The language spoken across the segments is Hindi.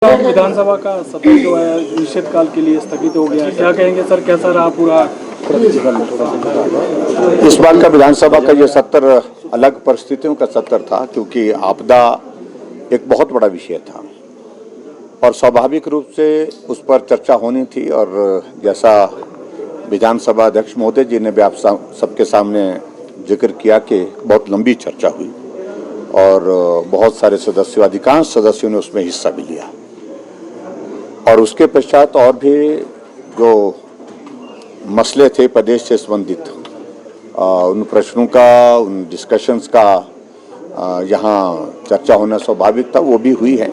विधानसभा का सत्र जो है अनिश्चितकाल के लिए स्थगित हो गया है, क्या कहेंगे सर, कैसा रहा पूरा? इस बार का विधानसभा का ये सत्र अलग परिस्थितियों का सत्र था, क्योंकि आपदा एक बहुत बड़ा विषय था और स्वाभाविक रूप से उस पर चर्चा होनी थी। और जैसा विधानसभा अध्यक्ष महोदय जी ने भी आप सबके सामने जिक्र किया कि बहुत लंबी चर्चा हुई और बहुत सारे सदस्यों, अधिकांश सदस्यों ने उसमें हिस्सा भी लिया। और उसके पश्चात और भी जो मसले थे प्रदेश से संबंधित, उन प्रश्नों का, उन डिस्कशंस का यहाँ चर्चा होना स्वाभाविक था, वो भी हुई है।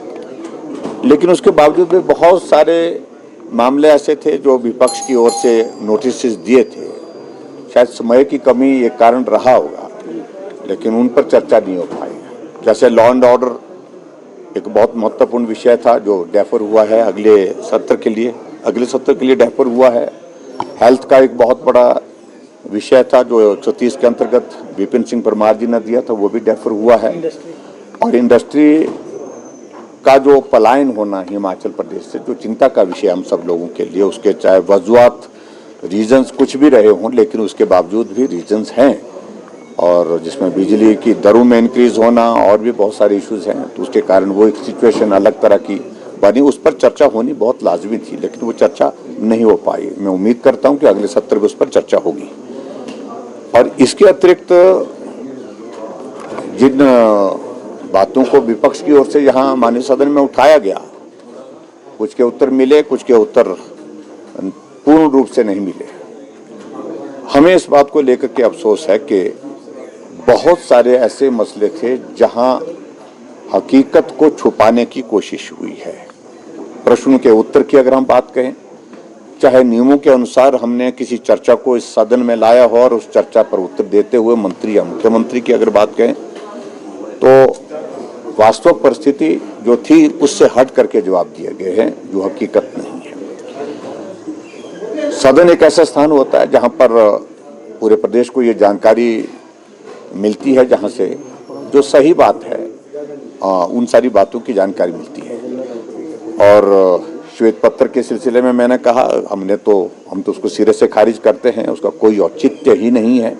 लेकिन उसके बावजूद भी बहुत सारे मामले ऐसे थे जो विपक्ष की ओर से नोटिस दिए थे। शायद समय की कमी एक कारण रहा होगा, लेकिन उन पर चर्चा नहीं हो पाई। जैसे लॉ एंड ऑर्डर एक बहुत महत्वपूर्ण विषय था जो डेफर हुआ है अगले सत्र के लिए डेफर हुआ है। हेल्थ का एक बहुत बड़ा विषय था जो 130 के अंतर्गत विपिन सिंह परमार जी ने दिया था, वो भी डेफर हुआ है। और इंडस्ट्री का जो पलायन होना हिमाचल प्रदेश से, जो चिंता का विषय हम सब लोगों के लिए, उसके चाहे वजूहात रीजंस कुछ भी रहे हों, लेकिन उसके बावजूद भी रीजंस हैं। और जिसमें बिजली की दरों में इंक्रीज होना और भी बहुत सारे इश्यूज हैं, तो उसके कारण वो एक सिचुएशन अलग तरह की बनी। उस पर चर्चा होनी बहुत लाजमी थी, लेकिन वो चर्चा नहीं हो पाई। मैं उम्मीद करता हूं कि अगले सत्र में उस पर चर्चा होगी। और इसके अतिरिक्त जिन बातों को विपक्ष की ओर से यहाँ माननीय सदन में उठाया गया, कुछ के उत्तर मिले, कुछ के उत्तर पूर्ण रूप से नहीं मिले। हमें इस बात को लेकर के अफसोस है कि बहुत सारे ऐसे मसले थे जहां हकीकत को छुपाने की कोशिश हुई है। प्रश्नों के उत्तर की अगर हम बात कहें, चाहे नियमों के अनुसार हमने किसी चर्चा को इस सदन में लाया हो और उस चर्चा पर उत्तर देते हुए मंत्री या मुख्यमंत्री की अगर बात कहें, तो वास्तविक परिस्थिति जो थी उससे हट करके जवाब दिए गए हैं जो हकीकत नहीं है। सदन एक ऐसा स्थान होता है जहां पर पूरे प्रदेश को ये जानकारी मिलती है, जहां से जो सही बात है उन सारी बातों की जानकारी मिलती है। और श्वेत पत्र के सिलसिले में मैंने कहा, हम तो उसको सिरे से खारिज करते हैं, उसका कोई औचित्य ही नहीं है,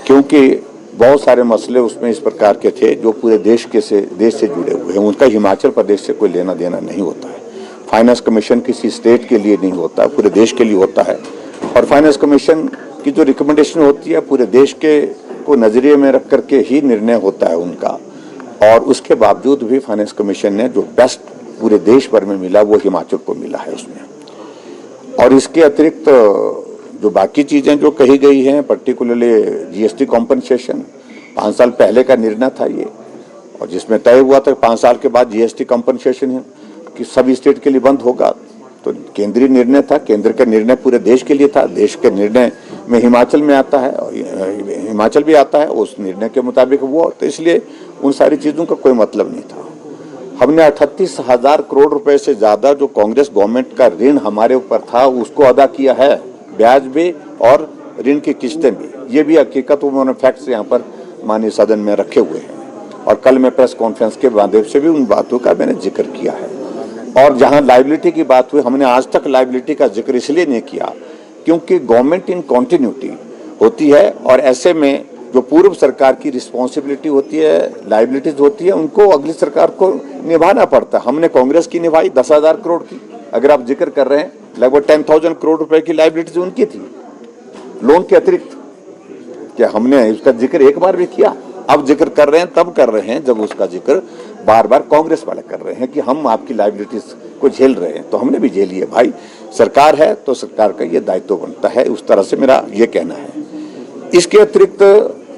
क्योंकि बहुत सारे मसले उसमें इस प्रकार के थे जो पूरे देश से जुड़े हुए हैं। उनका हिमाचल प्रदेश से कोई लेना देना नहीं होता है। फाइनेंस कमीशन किसी स्टेट के लिए नहीं होता, पूरे देश के लिए होता है। और फाइनेंस कमीशन की जो रिकमेंडेशन होती है पूरे देश के को नजरिए में रख करके ही निर्णय होता है उनका। और उसके बावजूद भी फाइनेंस कमीशन ने जो बेस्ट पूरे देश भर में मिला वो हिमाचल को मिला है उसमें। और इसके अतिरिक्त जो बाकी चीजें जो कही गई हैं, पर्टिकुलरली जीएसटी कॉम्पनसेशन, 5 साल पहले का निर्णय था ये, और जिसमें तय हुआ था 5 साल के बाद जीएसटी कॉम्पनसेशन है कि सभी स्टेट के लिए बंद होगा। तो केंद्रीय निर्णय था, केंद्र का निर्णय पूरे देश के लिए था। देश के निर्णय में हिमाचल में आता है और हिमाचल भी आता है, उस निर्णय के मुताबिक वो, तो इसलिए उन सारी चीजों का कोई मतलब नहीं था। हमने 38,000 करोड़ रुपए से ज्यादा जो कांग्रेस गवर्नमेंट का ऋण हमारे ऊपर था उसको अदा किया है, ब्याज भी और ऋण की किस्तें भी। ये भी हकीकत उन्होंने फैक्ट्स यहाँ पर माननीय सदन में रखे हुए हैं। और कल मैं प्रेस कॉन्फ्रेंस के माध्यम से भी उन बातों का मैंने जिक्र किया है। और जहां लायबिलिटी की बात हुई, हमने आज तक लायबिलिटी का जिक्र इसलिए नहीं किया क्योंकि गवर्नमेंट इन कॉन्टिन्यूटी होती है, और ऐसे में जो पूर्व सरकार की रिस्पॉन्सिबिलिटी होती है, लायबिलिटीज होती है, उनको अगली सरकार को निभाना पड़ता है। हमने कांग्रेस की निभाई 10,000 करोड़ की, अगर आप जिक्र कर रहे हैं, लगभग 10,000 करोड़ रुपए की लायबिलिटीज उनकी थी लोन के अतिरिक्त। क्या हमने उसका जिक्र एक बार भी किया? अब जिक्र कर रहे हैं, तब कर रहे हैं जब उसका जिक्र बार बार कांग्रेस वाले कर रहे हैं कि हम आपकी लायबिलिटीज को झेल रहे हैं। तो हमने भी झेली है भाई, सरकार है तो सरकार का ये दायित्व बनता है। उस तरह से मेरा ये कहना है। इसके अतिरिक्त